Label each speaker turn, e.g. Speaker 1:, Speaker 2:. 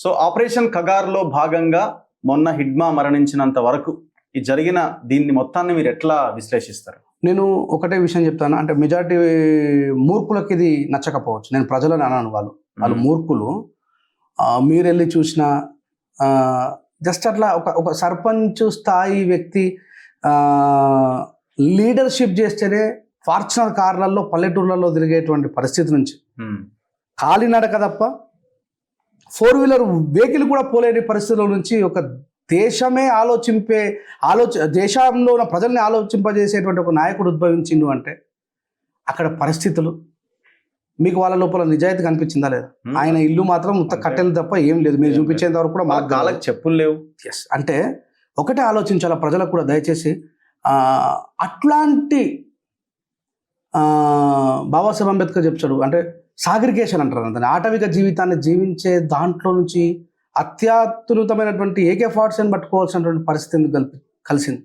Speaker 1: So operation కగార్లో భాగంగా మొన్న హిడ్మా మరణించినంత వరకు ఈ జరిగిన దీన్ని మొత్తాన్ని మీరు ఎట్లా విశ్లేషిస్తారు?
Speaker 2: నేను ఒకటే విషయం చెప్తాను, అంటే మెజారిటీ మూర్ఖులకి ఇది నచ్చకపోవచ్చు. నేను ప్రజలని అన్నాను, వాళ్ళు మూర్ఖులు. మీరు వెళ్ళి చూసిన జస్ట్ అట్లా ఒక సర్పంచ్ స్థాయి వ్యక్తి లీడర్షిప్ చేస్తేనే ఫార్చునర్ కార్లలో పల్లెటూర్లలో తిరిగేటువంటి పరిస్థితి నుంచి కాలినడక తప్ప 4-వీలర్ వెహికల్ కూడా పోలేని పరిస్థితుల నుంచి ఒక దేశమే దేశంలో ఉన్న ప్రజల్ని ఆలోచింపజేసేటువంటి ఒక నాయకుడు ఉద్భవించిండు అంటే అక్కడ పరిస్థితులు మీకు వాళ్ళ లోపల నిజాయితీ కనిపించిందా లేదా? ఆయన ఇల్లు మాత్రం మొత్తం కట్టెలు తప్ప ఏం లేదు. మీరు చూపించేంత వరకు కూడా మాకు
Speaker 1: కాళ్ళకి చెప్పులు లేవు.
Speaker 2: ఎస్, అంటే ఒకటే ఆలోచించాలి ప్రజలకు కూడా, దయచేసి అట్లాంటి బాబాసాహెబ్ అంబేద్కర్ చెప్తాడు, అంటే సాగ్రిగేషన్ అంటారు దాన్ని, ఆటవిక జీవితాన్ని జీవించే దాంట్లో నుంచి అత్యాధునితమైనటువంటి AK-47 పట్టుకోవాల్సినటువంటి పరిస్థితి ఎందుకు కలిసింది?